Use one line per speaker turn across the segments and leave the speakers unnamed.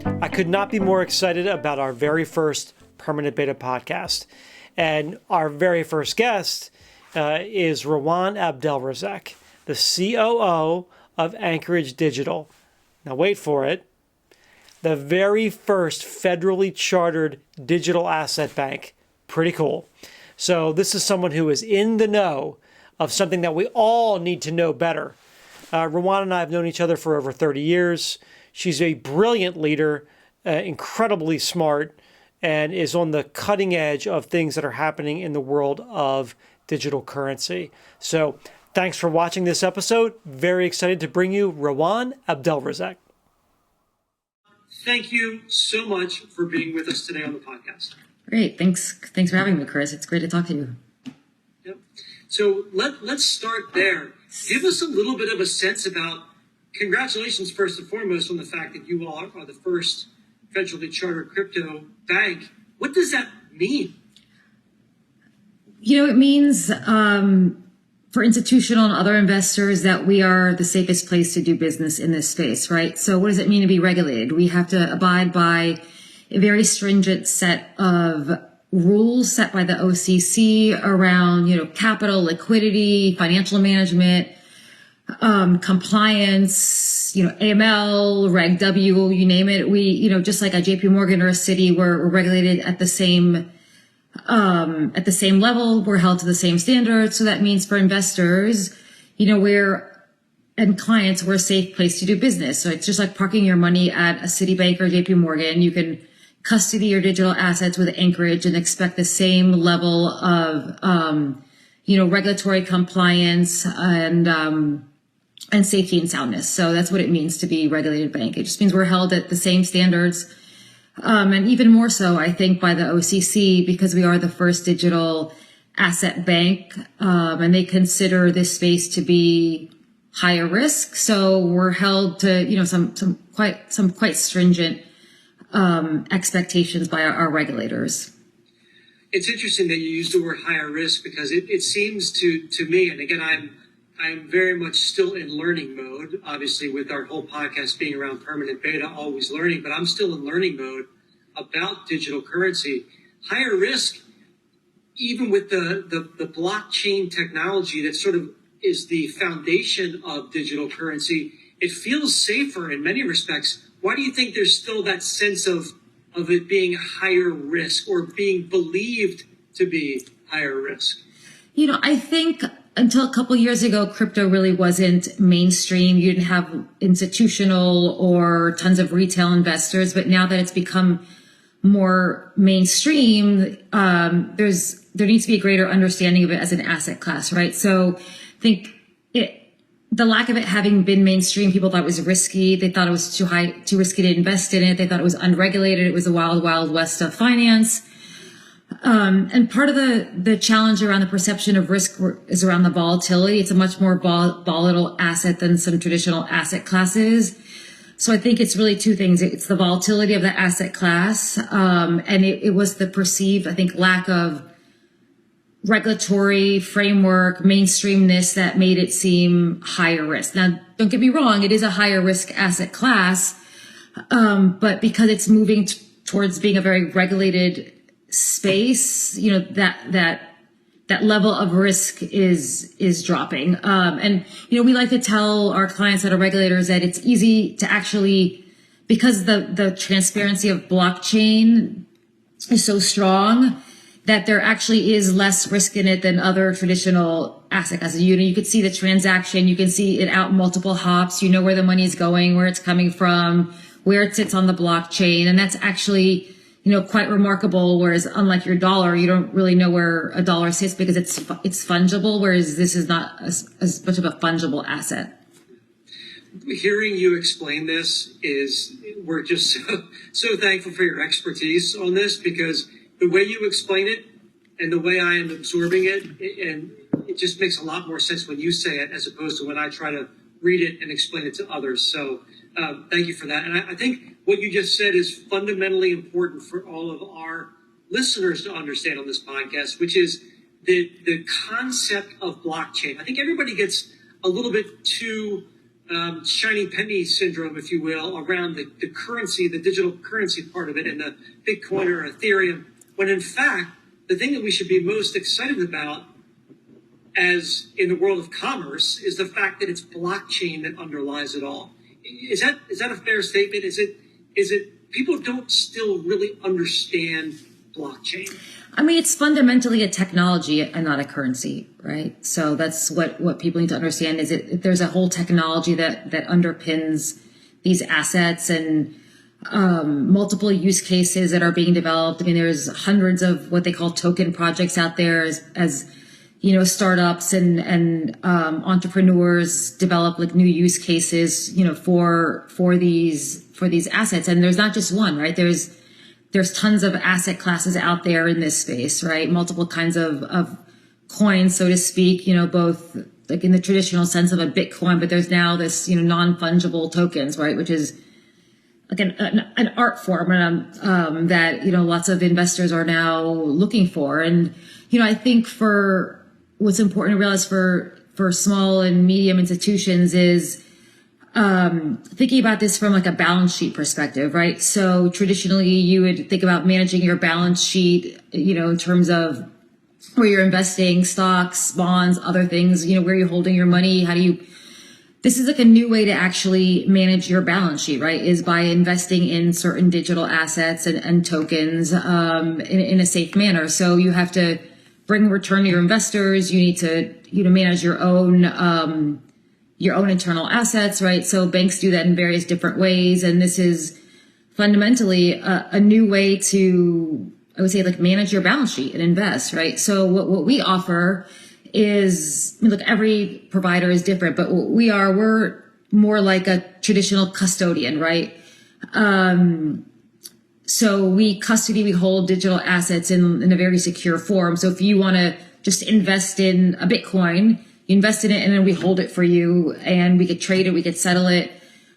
I could not be more excited about our very first Permanent Beta podcast. And our very first guest is Rawan Abdelrazek, the COO of Anchorage Digital. Now wait for it. The very first federally chartered digital asset bank. Pretty cool. So this is someone who is in the know of something that we all need to know better. Rawan and I have known each other for over 30 years. She's a brilliant leader, incredibly smart, and is on the cutting edge of things that are happening in the world of digital currency. So thanks for watching this episode. Very excited to bring you Rawan Abdelrazek.
Thank you so much for being with us today on the podcast.
Great. Thanks for having me, Chris. It's great to talk to you.
Yep. So let's start there. Give us a little bit of a sense about, congratulations first and foremost on the fact that you all are the first federally chartered crypto bank. What does that mean?
It means for institutional and other investors that we are the safest place to do business in this space, right? So what does it mean to be regulated? We have to abide by a very stringent set of rules set by the OCC around, capital, liquidity, financial management, compliance, AML, Reg W, you name it. We, just like a JP Morgan or a Citi, we're regulated at the same level. We're held to the same standards. So that means for investors, and clients, we're a safe place to do business. So it's just like parking your money at a Citibank or JP Morgan. You can custody your digital assets with Anchorage and expect the same level of, regulatory compliance and safety and soundness. So that's what it means to be a regulated bank. It just means we're held at the same standards. And even more so, I think, by the OCC, because we are the first digital asset bank, and they consider this space to be higher risk. So we're held to, some quite stringent expectations by our regulators.
It's interesting that you use the word higher risk because it seems to me, and again, I'm very much still in learning mode, obviously with our whole podcast being around permanent beta, always learning, but I'm still in learning mode about digital currency. Higher risk, even with the blockchain technology that sort of is the foundation of digital currency, it feels safer in many respects. Why do you think there's still that sense of it being higher risk or being believed to be higher risk?
I think until a couple years ago, crypto really wasn't mainstream. You didn't have institutional or tons of retail investors. But now that it's become more mainstream, there needs to be a greater understanding of it as an asset class, right? So I think the lack of it having been mainstream, people thought it was risky. They thought it was too risky to invest in it. They thought it was unregulated. It was the wild, wild west of finance. And part of the challenge around the perception of risk is around the volatility. It's a much more volatile asset than some traditional asset classes. So I think it's really two things. It's the volatility of the asset class. And it was the perceived, I think, lack of regulatory framework, mainstreamness that made it seem higher risk. Now, don't get me wrong, it is a higher risk asset class, but because it's moving towards being a very regulated space, that level of risk is dropping. And we like to tell our clients that are regulators that it's easy to actually, because the transparency of blockchain is so strong, that there actually is less risk in it than other traditional asset classes. You could see the transaction, you can see it out multiple hops, you know where the money is going, where it's coming from, where it sits on the blockchain. And that's actually, quite remarkable. Whereas unlike your dollar, you don't really know where a dollar sits because it's fungible, whereas this is not as much of a fungible asset.
Hearing you explain this we're just so thankful for your expertise on this, because the way you explain it and the way I am absorbing it, and it just makes a lot more sense when you say it as opposed to when I try to read it and explain it to others. So thank you for that. And I think what you just said is fundamentally important for all of our listeners to understand on this podcast, which is the concept of blockchain. I think everybody gets a little bit too shiny penny syndrome, if you will, around the currency, the digital currency part of it, and the Bitcoin or Ethereum, when in fact, the thing that we should be most excited about as in the world of commerce is the fact that it's blockchain that underlies it all. Is that a fair statement? Is it people don't still really understand blockchain?
I mean, it's fundamentally a technology and not a currency, right? So that's what people need to understand is there's a whole technology that underpins these assets and multiple use cases that are being developed. I mean, there's hundreds of what they call token projects out there as you know, startups and entrepreneurs develop like new use cases, you know, for these assets. And there's not just one, right? There's tons of asset classes out there in this space, right? Multiple kinds of coins, so to speak, you know, both like in the traditional sense of a Bitcoin, but there's now this, you know, non-fungible tokens, right? Which is like an art form that, you know, lots of investors are now looking for. And, you know, I think for what's important to realize for small and medium institutions is thinking about this from like a balance sheet perspective, right? So traditionally you would think about managing your balance sheet, you know, in terms of where you're investing, stocks, bonds, other things, you know, where you're holding your money. This is like a new way to actually manage your balance sheet, right? Is by investing in certain digital assets and tokens in a safe manner. So you have to bring return to your investors. You need to, you know, manage your own internal assets, right? So banks do that in various different ways. And this is fundamentally a new way to, I would say, like manage your balance sheet and invest, right? So what we offer is, I mean, look, every provider is different, but what we're more like a traditional custodian, right? So we hold digital assets in a very secure form. So if you want to just invest in a Bitcoin, you invest in it and then we hold it for you and we could trade it, we could settle it.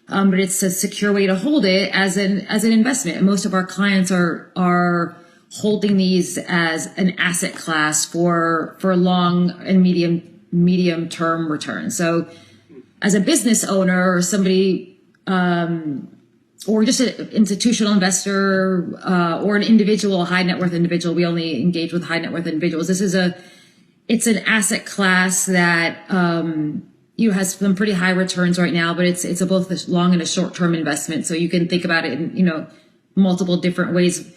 But it's a secure way to hold it as an investment. And most of our clients are holding these as an asset class for long and medium term returns. So as a business owner or somebody, or just an institutional investor, or an individual, high net worth individual. We only engage with high net worth individuals. It's an asset class that, has some pretty high returns right now, but it's a both a long and a short term investment. So you can think about it in, you know, multiple different ways.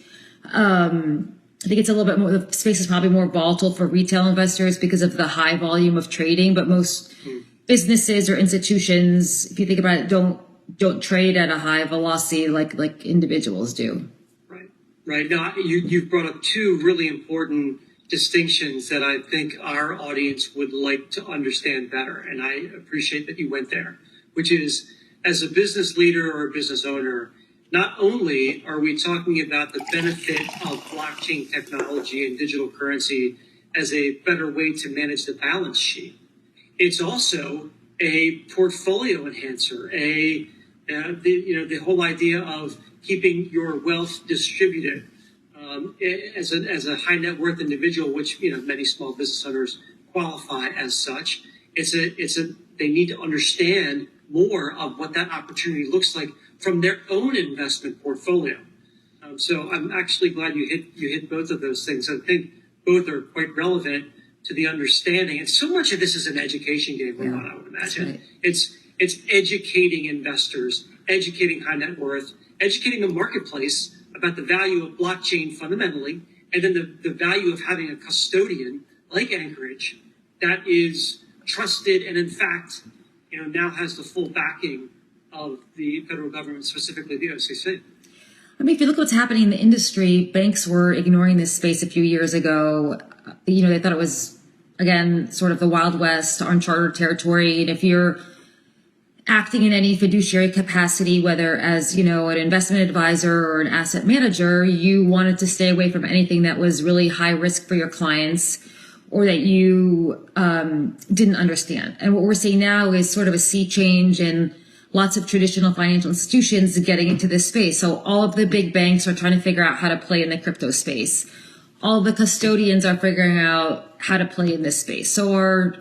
I think it's a little bit more, the space is probably more volatile for retail investors because of the high volume of trading, but most businesses or institutions, if you think about it, don't trade at a high velocity like individuals do.
Right. Now, you've brought up two really important distinctions that I think our audience would like to understand better. And I appreciate that you went there, which is as a business leader or a business owner, not only are we talking about the benefit of blockchain technology and digital currency as a better way to manage the balance sheet, it's also a portfolio enhancer, the whole idea of keeping your wealth distributed as a high net worth individual, which many small business owners qualify as such. They need to understand more of what that opportunity looks like from their own investment portfolio. So I'm actually glad you hit both of those things. I think both are quite relevant to the understanding. And so much of this is an education game, Rawan, I would imagine. Right. It's educating investors, educating high net worth, educating the marketplace about the value of blockchain fundamentally, and then the value of having a custodian like Anchorage that is trusted and in fact, now has the full backing of the federal government, specifically the OCC.
I mean, if you look at what's happening in the industry, banks were ignoring this space a few years ago. They thought it was, again, sort of the Wild West, uncharted territory. And if you're acting in any fiduciary capacity, whether as, an investment advisor or an asset manager, you wanted to stay away from anything that was really high risk for your clients or that you didn't understand. And what we're seeing now is sort of a sea change in lots of traditional financial institutions getting into this space. So all of the big banks are trying to figure out how to play in the crypto space. All the custodians are figuring out how to play in this space. So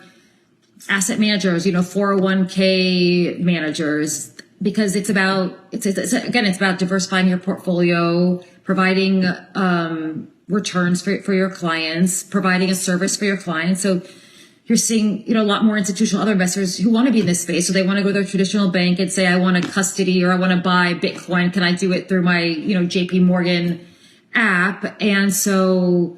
asset managers, 401k managers, because it's about diversifying your portfolio, providing returns for your clients, providing a service for your clients. So you're seeing, a lot more institutional other investors who want to be in this space. So they want to go to their traditional bank and say, I want to custody or I want to buy Bitcoin. Can I do it through my, JP Morgan app? And so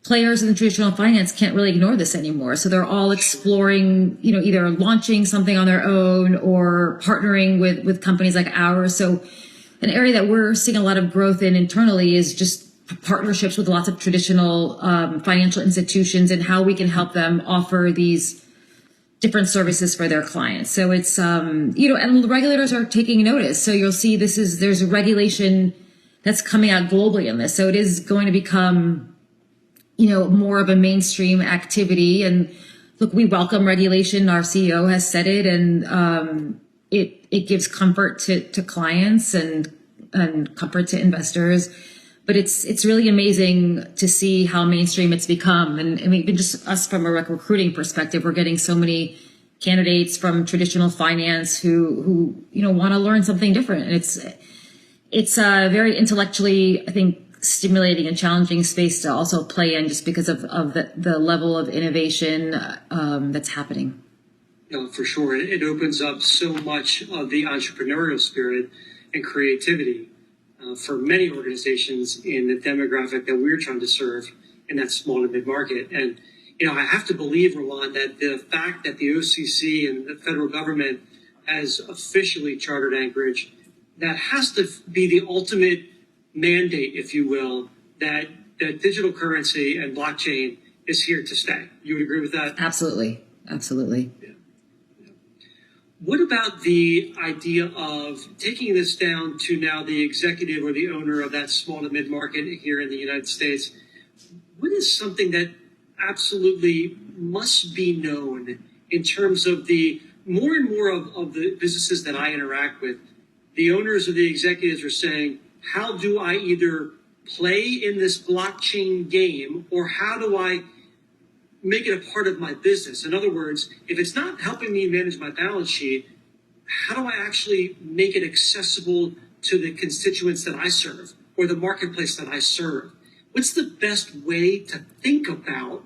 players in the traditional finance can't really ignore this anymore. So they're all exploring, either launching something on their own or partnering with companies like ours. So an area that we're seeing a lot of growth in internally is just partnerships with lots of traditional financial institutions and how we can help them offer these different services for their clients. So it's, and the regulators are taking notice. So you'll see there's a regulation that's coming out globally in this. So it is going to become, more of a mainstream activity. And look, we welcome regulation. Our CEO has said it, and it gives comfort to clients and comfort to investors. But it's really amazing to see how mainstream it's become. And I mean, even just us from a recruiting perspective, we're getting so many candidates from traditional finance who want to learn something different. And it's a very intellectually, I think, stimulating and challenging space to also play in, just because of the level of innovation that's happening.
For sure. It opens up so much of the entrepreneurial spirit and creativity for many organizations in the demographic that we're trying to serve in that small to mid market. And, I have to believe, Rawan, that the fact that the OCC and the federal government has officially chartered Anchorage, that has to be the ultimate mandate, if you will, that digital currency and blockchain is here to stay. You would agree with that?
Absolutely. Absolutely.
Yeah. What about the idea of taking this down to now the executive or the owner of that small to mid market here in the United States? What is something that absolutely must be known in terms of the more and more of the businesses that I interact with? The owners or the executives are saying, how do I either play in this blockchain game, or how do I make it a part of my business? In other words, if it's not helping me manage my balance sheet, how do I actually make it accessible to the constituents that I serve or the marketplace that I serve? What's the best way to think about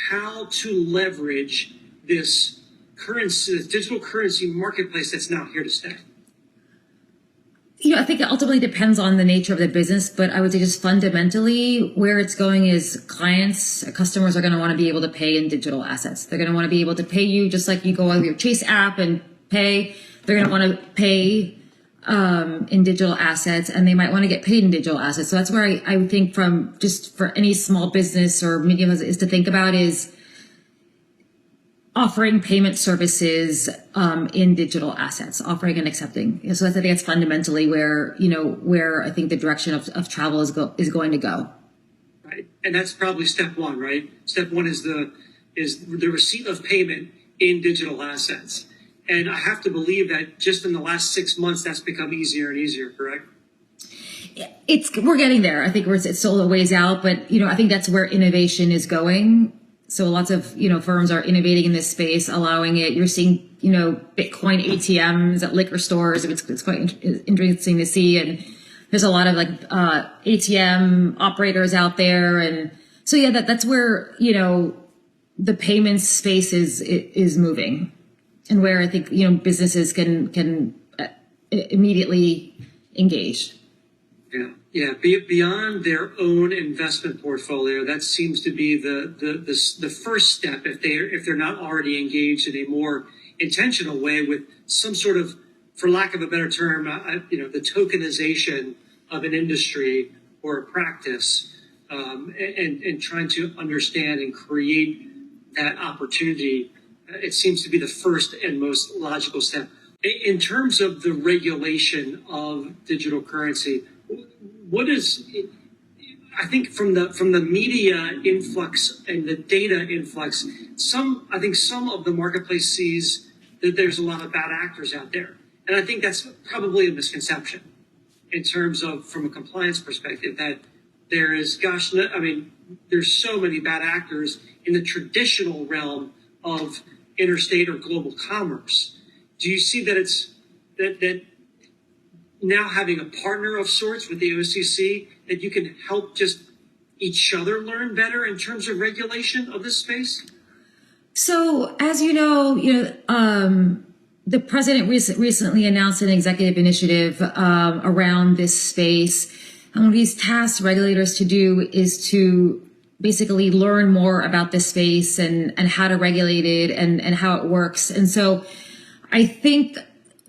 how to leverage this currency, this digital currency marketplace that's now here to stay?
I think it ultimately depends on the nature of the business, but I would say just fundamentally where it's going is customers are going to want to be able to pay in digital assets. They're going to want to be able to pay you just like you go on your Chase app and pay. They're going to want to pay in digital assets, and they might want to get paid in digital assets. So that's where I would think from just for any small business or medium is to think about is offering payment services in digital assets, offering and accepting. So I think that's fundamentally where I think the direction of travel is going to go.
Right, and that's probably step one, right? Step one is the receipt of payment in digital assets, and I have to believe that just in the last 6 months that's become easier and easier. Correct?
We're getting there. I think it's still a ways out, but I think that's where innovation is going. So lots of, firms are innovating in this space, allowing it. You're seeing, Bitcoin ATMs at liquor stores. It's quite interesting to see. And there's a lot of ATM operators out there. And so, yeah, that's where, the payments space is moving, and where I think, businesses can immediately engage.
Yeah. Beyond their own investment portfolio, that seems to be the first step if they're not already engaged in a more intentional way with some sort of, for lack of a better term, the tokenization of an industry or a practice, and trying to understand and create that opportunity. It seems to be the first and most logical step. In terms of the regulation of digital currency, what is, I think from the media influx and the data influx, some of the marketplace sees that there's a lot of bad actors out there. And I think that's probably a misconception in terms of, from a compliance perspective, that there is, there's so many bad actors in the traditional realm of interstate or global commerce. Do you see that it's that now having a partner of sorts with the OCC, that you can help just each other learn better in terms of regulation of this space?
So, as the president recently announced an executive initiative around this space. And what he's tasked regulators to do is to basically learn more about this space and how to regulate it and how it works. And so I think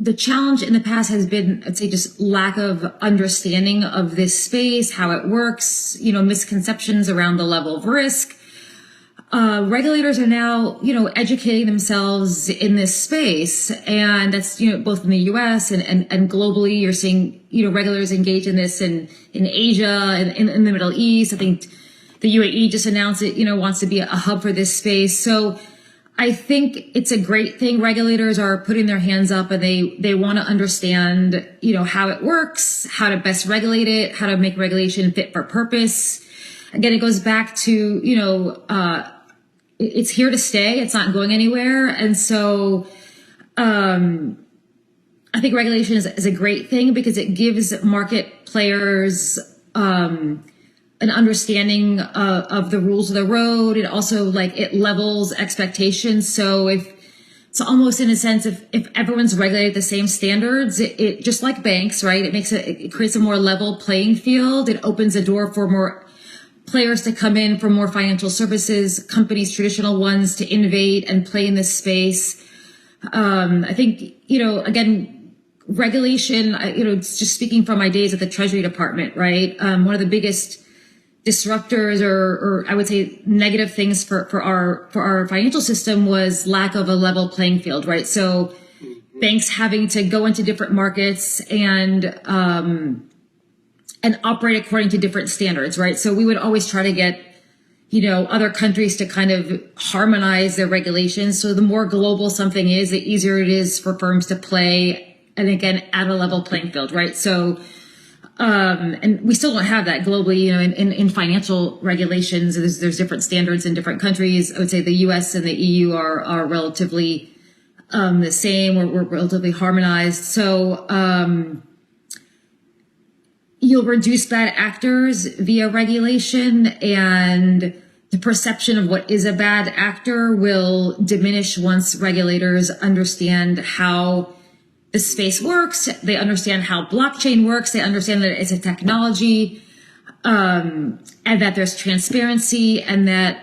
the challenge in the past has been, I'd say, just lack of understanding of this space, how it works, misconceptions around the level of risk. Regulators are now, educating themselves in this space, and that's, both in the U.S. and globally. You're seeing, regulators engage in this in Asia and in the Middle East. I think the UAE just announced it, wants to be a hub for this space. So I think it's a great thing. Regulators are putting their hands up, and they want to understand, how it works, how to best regulate it, how to make regulation fit for purpose. Again, it goes back to, it's here to stay. It's not going anywhere. And so I think regulation is a great thing because it gives market players an understanding of the rules of the road. It also it levels expectations. So if it's almost in a sense, if everyone's regulated the same standards, it just like banks, right? It creates a more level playing field. It opens the door for more players to come in, from more financial services companies, traditional ones, to innovate and play in this space. I think, again, regulation, it's just speaking from my days at the Treasury Department, right? One of the biggest disruptors or I would say negative things for our financial system was lack of a level playing field, right? So banks having to go into different markets and operate according to different standards, right? So we would always try to get, other countries to kind of harmonize their regulations. So the more global something is, the easier it is for firms to play, and again, at a level playing field, right? So, and we still don't have that globally, in financial regulations. There's different standards in different countries. I would say the US and the EU are relatively the same. We're relatively harmonized. So, you'll reduce bad actors via regulation, and the perception of what is a bad actor will diminish once regulators understand how the space works. They understand how blockchain works. They understand that it's a technology, and that there's transparency, and that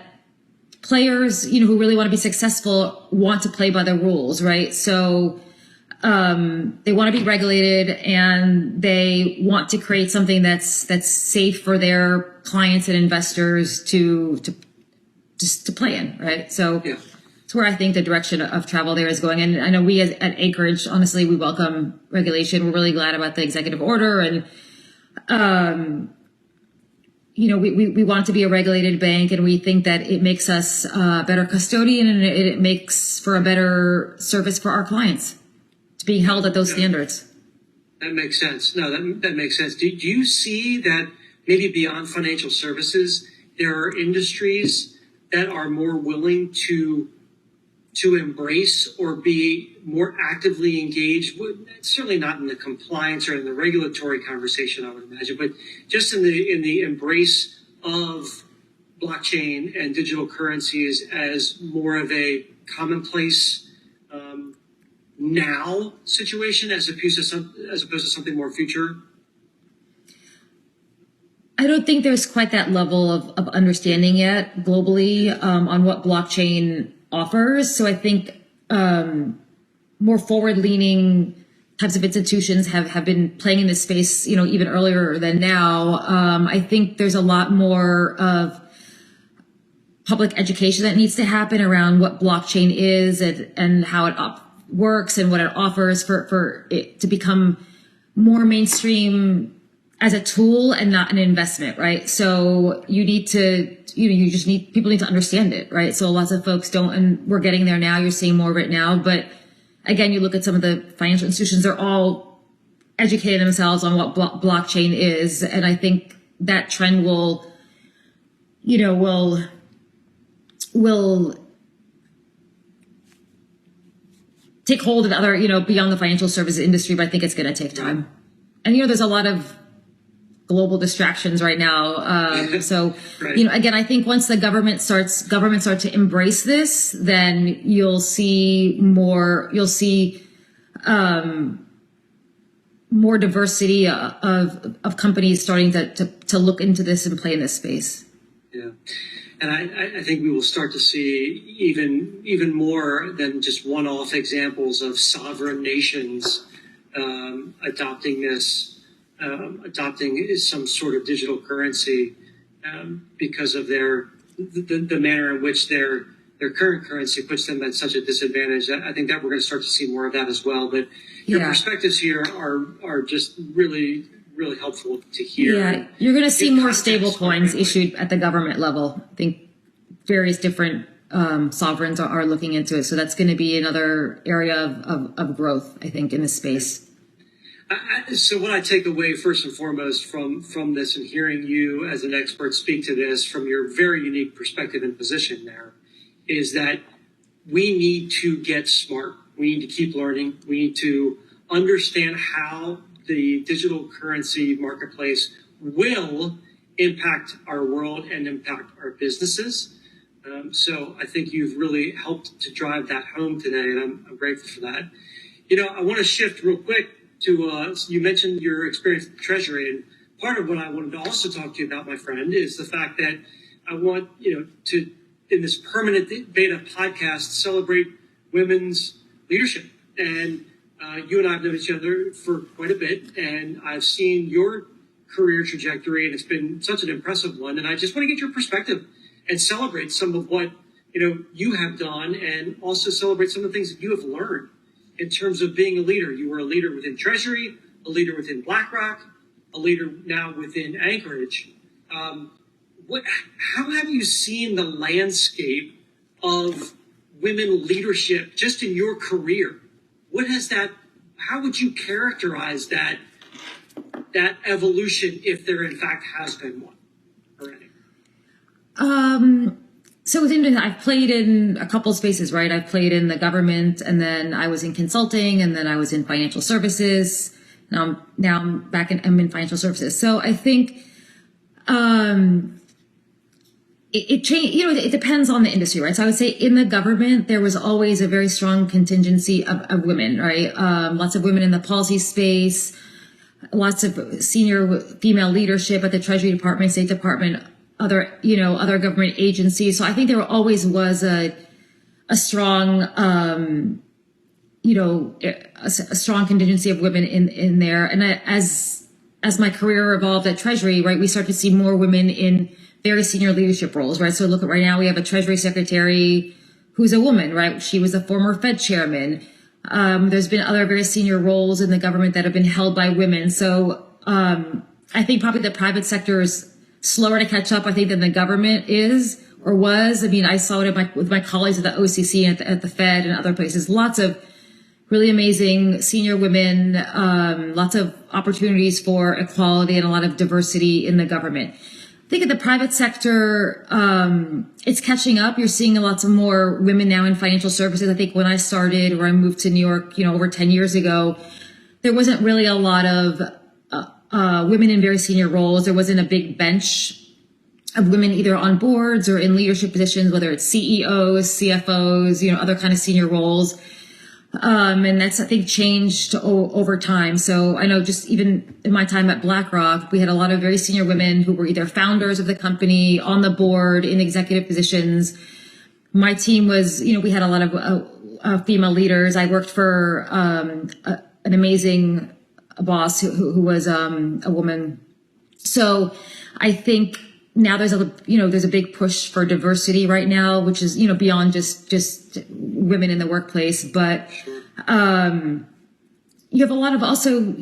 players, who really want to be successful want to play by the rules, right? So they want to be regulated, and they want to create something that's safe for their clients and investors to play in, right? So yeah. It's where I think the direction of travel there is going. And I know we at Acreage, honestly, we welcome regulation. We're really glad about the executive order, and we want to be a regulated bank, and we think that it makes us a better custodian, and it makes for a better service for our clients, being held at those standards.
That makes sense. No, that makes sense. Do you see that maybe beyond financial services, there are industries that are more willing to embrace or be more actively engaged with, certainly not in the compliance or in the regulatory conversation, I would imagine, but just in the embrace of blockchain and digital currencies as more of a commonplace now situation as opposed to something more future?
I don't think there's quite that level of understanding yet globally on what blockchain offers. So I think more forward-leaning types of institutions have been playing in this space, even earlier than now. I think there's a lot more of public education that needs to happen around what blockchain is and how it works and what it offers for it to become more mainstream as a tool and not an investment, right? So you need to, people need to understand it, right? So lots of folks don't, and we're getting there now. You're seeing more of it now. But again, you look at some of the financial institutions, they're all educating themselves on what blockchain is. And I think that trend will take hold of other, beyond the financial services industry, but I think it's going to take time. And, there's a lot of global distractions right now. So,
Right.
Again, I think once the government starts to embrace this, then you'll see more diversity of companies starting to look into this and play in this space.
Yeah. And I think we will start to see even more than just one-off examples of sovereign nations adopting some sort of digital currency because of the manner in which their current currency puts them at such a disadvantage. I think that we're going to start to see more of that as well. But your perspectives here are just really, really helpful to hear.
Yeah, you're going to see more stable coins issued at the government level. I think various different sovereigns are looking into it. So that's going to be another area of growth, I think, in this space.
So what I take away first and foremost from this and hearing you as an expert speak to this from your very unique perspective and position there is that we need to get smart. We need to keep learning. We need to understand how the digital currency marketplace will impact our world and impact our businesses. So I think you've really helped to drive that home today, and I'm grateful for that. I want to shift real quick to, you mentioned your experience at the Treasury, and part of what I wanted to also talk to you about, my friend, is the fact that I want, to, in this permanent beta podcast, celebrate women's leadership. And you and I have known each other for quite a bit, and I've seen your career trajectory, and it's been such an impressive one. And I just want to get your perspective and celebrate some of what, you have done, and also celebrate some of the things that you have learned in terms of being a leader. You were a leader within Treasury, a leader within BlackRock, a leader now within Anchorage. How have you seen the landscape of women leadership just in your career? How would you characterize that evolution, if there in fact has been one already?
So it's interesting. I've played in a couple of spaces, right? I've played in the government, and then I was in consulting, and then I was in financial services. Now I'm I'm in financial services. So I think, it changed, it depends on the industry, right? So I would say in the government, there was always a very strong contingency of women, right? Lots of women in the policy space, lots of senior female leadership at the Treasury Department, State Department, other government agencies. So I think there always was a strong, a strong contingency of women in there. And as my career evolved at Treasury, right, we started to see more women in very senior leadership roles, right? So look at right now, we have a Treasury Secretary who's a woman, right? She was a former Fed chairman. There's been other very senior roles in the government that have been held by women. So I think probably the private sector is slower to catch up, I think, than the government is or was. I mean, I saw it with my colleagues at the OCC and at the Fed and other places. Lots of really amazing senior women, lots of opportunities for equality and a lot of diversity in the government. I think in the private sector, it's catching up. You're seeing lots of more women now in financial services. I think when I started or I moved to New York, over 10 years ago, there wasn't really a lot of women in very senior roles. There wasn't a big bench of women either on boards or in leadership positions, whether it's CEOs, CFOs, other kind of senior roles. And that's, I think, changed over time. So I know just even in my time at BlackRock, we had a lot of very senior women who were either founders of the company, on the board, in executive positions. My team was, we had a lot of female leaders. I worked for an amazing boss who was a woman. So I think now there's a big push for diversity right now, which is, beyond just women in the workplace. But you have a lot of also,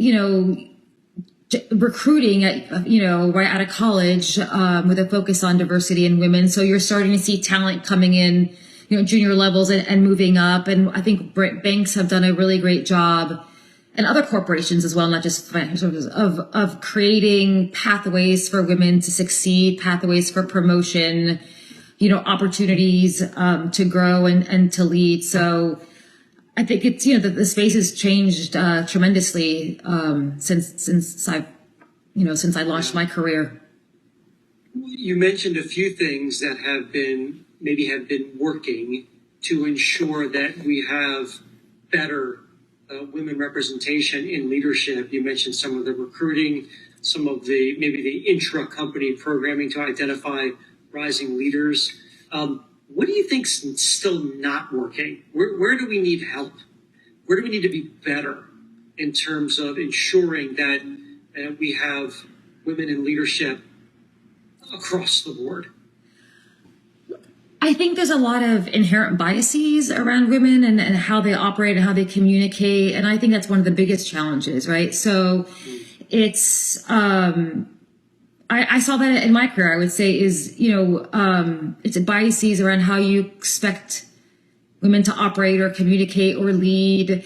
recruiting at, right out of college with a focus on diversity in women. So you're starting to see talent coming in, junior levels and moving up. And I think banks have done a really great job, and other corporations as well, not just financial services, of creating pathways for women to succeed, pathways for promotion, opportunities to grow and to lead. So I think it's, you know, the space has changed tremendously since I launched my career.
You mentioned a few things that have been working to ensure that we have better women representation in leadership. You mentioned some of the recruiting, some of the maybe the intra-company programming to identify rising leaders. What do you think's still not working? Where do we need help? Where do we need to be better in terms of ensuring that we have women in leadership across the board?
I think there's a lot of inherent biases around women and how they operate and how they communicate. And I think that's one of the biggest challenges, right? So it's, I saw that in my career, I would say is, it's biases around how you expect women to operate or communicate or lead.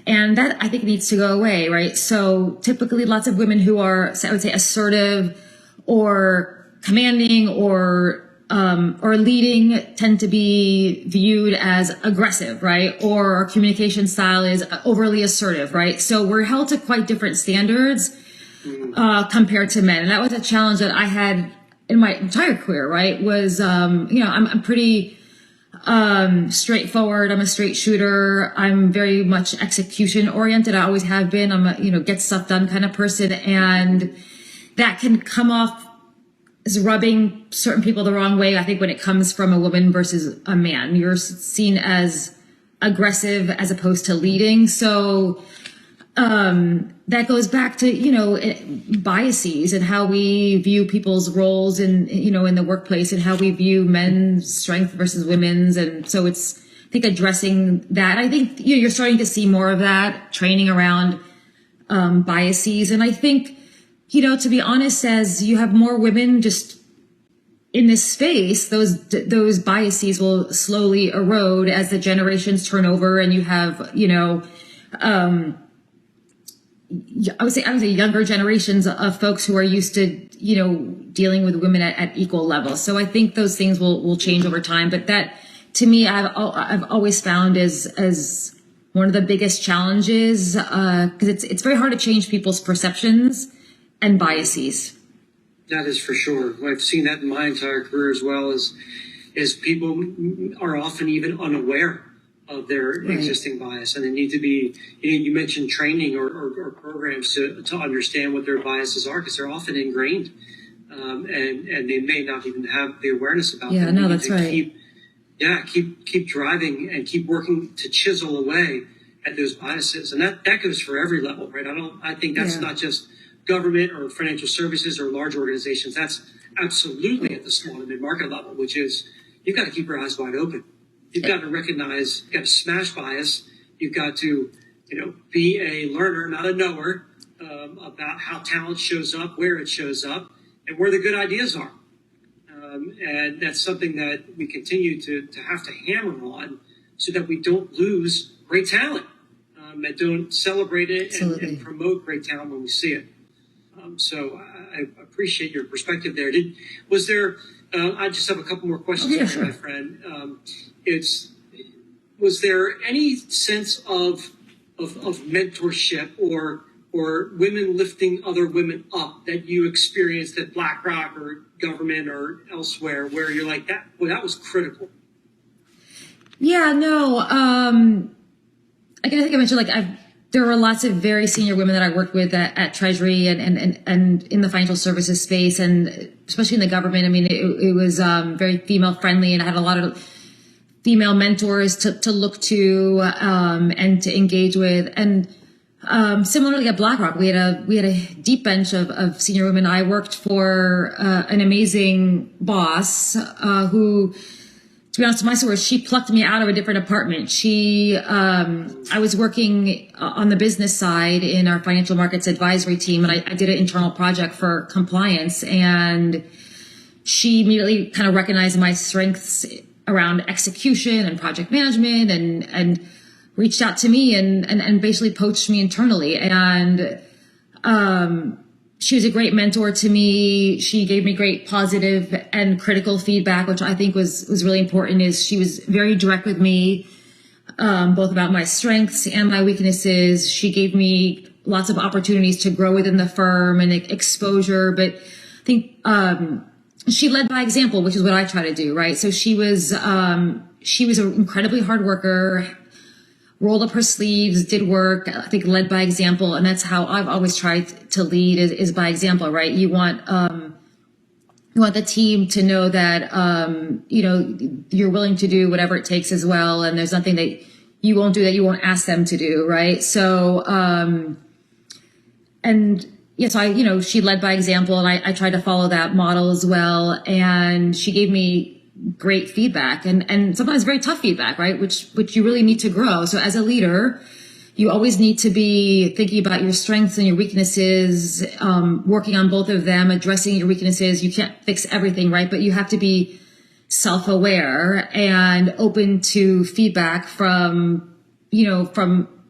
And that I think needs to go away, right? So typically lots of women who are, I would say, assertive or commanding or leading tend to be viewed as aggressive, right? Or our communication style is overly assertive, right? So we're held to quite different standards compared to men. And that was a challenge that I had in my entire career, right? Was, I'm pretty straightforward. I'm a straight shooter. I'm very much execution oriented. I always have been. I'm a, get stuff done kind of person. And that can come off as rubbing certain people the wrong way. I think when it comes from a woman versus a man, you're seen as aggressive as opposed to leading. So, that goes back to, biases and how we view people's roles in the workplace and how we view men's strength versus women's. And so it's, I think, addressing that. I think you're starting to see more of that training around, biases. And I think, to be honest, as you have more women just in this space, those biases will slowly erode as the generations turn over and you have, I would say younger generations of folks who are used to, dealing with women at equal levels. So I think those things will change over time. But that, to me, I've always found as one of the biggest challenges, because it's very hard to change people's perceptions and biases.
That is for sure. I've seen that in my entire career as well, as people are often even unaware of their existing bias, and they need to be, you mentioned training or programs to understand what their biases are, because they're often ingrained, and they may not even have the awareness about them.
Yeah, no, that's right.
Keep driving and keep working to chisel away at those biases, and that goes for every level, right? I think that's not just government or financial services or large organizations. That's absolutely at the small and mid-market level, which is you've got to keep your eyes wide open. You've got to recognize, you've got to smash bias. You've got to, be a learner, not a knower, about how talent shows up, where it shows up, and where the good ideas are. And that's something that we continue to have to hammer on so that we don't lose great talent, and don't celebrate it and promote great talent when we see it. So I appreciate your perspective there. I just have a couple more questions for you, my friend. Was there any sense of mentorship or women lifting other women up that you experienced at BlackRock or government or elsewhere, where you're like, that was critical?
Yeah, no. I think I mentioned, there were lots of very senior women that I worked with at Treasury and in the financial services space, and especially in the government. I mean, it was very female friendly, and I had a lot of female mentors to look to and to engage with. And similarly at BlackRock, we had a deep bench of senior women. I worked for an amazing boss who, to be honest, my story, she plucked me out of a different department. I was working on the business side in our financial markets advisory team, and I did an internal project for compliance, and she immediately kind of recognized my strengths around execution and project management and reached out to me and basically poached me internally. And she was a great mentor to me. She gave me great positive and critical feedback, which I think was really important. Is she was very direct with me. both about my strengths and my weaknesses. She gave me lots of opportunities to grow within the firm and exposure. But I think she led by example, which is what I try to do, right? So she was an incredibly hard worker, rolled up her sleeves, did work, I think led by example. And that's how I've always tried to lead is by example, right? You want the team to know that, you're willing to do whatever it takes as well. And there's nothing that you won't do that you won't ask them to do. Right. So, she led by example, and I tried to follow that model as well. And she gave me great feedback and sometimes very tough feedback, right? Which you really need to grow. So as a leader, you always need to be thinking about your strengths and your weaknesses, working on both of them, addressing your weaknesses. You can't fix everything, right? But you have to be self-aware and open to feedback from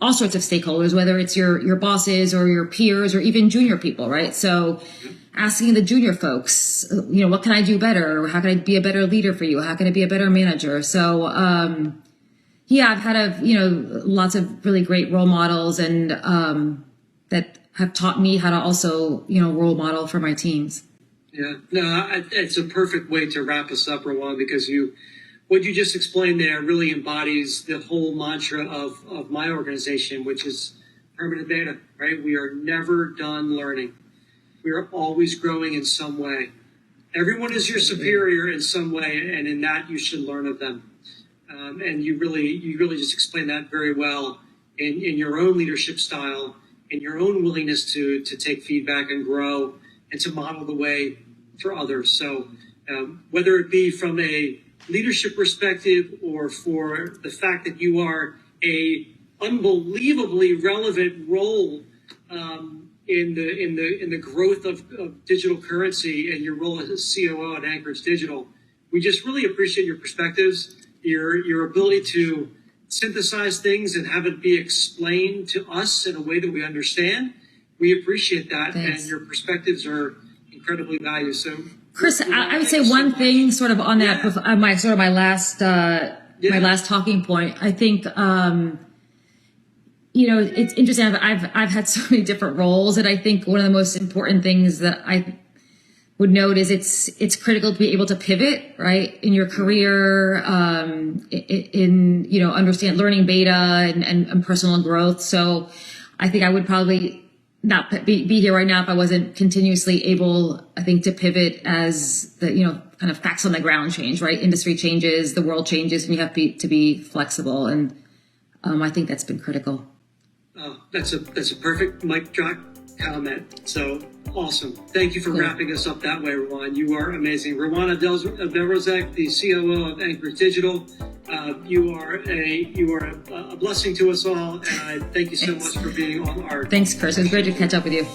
all sorts of stakeholders, whether it's your bosses or your peers or even junior people, right? So asking the junior folks, what can I do better? How can I be a better leader for you? How can I be a better manager? So, I've had lots of really great role models and that have taught me how to also, role model for my teams.
Yeah, no, it's a perfect way to wrap us up, Rawan, because what you just explained there really embodies the whole mantra of my organization, which is permanent beta, right? We are never done learning. We are always growing in some way. Everyone is your superior in some way, and in that you should learn of them. And you really just explained that very well in your own leadership style, in your own willingness to take feedback and grow and to model the way for others. So whether it be from a leadership perspective or for the fact that you are a unbelievably relevant role in the growth of digital currency and your role as a COO at Anchorage Digital, we just really appreciate your perspectives, your ability to synthesize things and have it be explained to us in a way that we understand. We appreciate that. Thanks. And your perspectives are incredibly valuable. So,
Chris, I would say one thing sort of on that, my last talking point. I think, it's interesting. I've had so many different roles, and I think one of the most important things that I would note is it's critical to be able to pivot, right, in your career, understand learning beta and personal growth. So I think I would probably not be here right now if I wasn't continuously able, I think, to pivot as the, kind of facts on the ground change, right? Industry changes, the world changes, and you have to be flexible. And I think that's been critical.
Oh, that's a perfect mic drop comment. So awesome. Thank you for wrapping us up that way, Rawan. You are amazing. Rawan Abdelrazek, the COO of Anchorage Digital. You are a blessing to us all, and I thank you so much for being on our.
Thanks, Chris. It was great to catch up with you.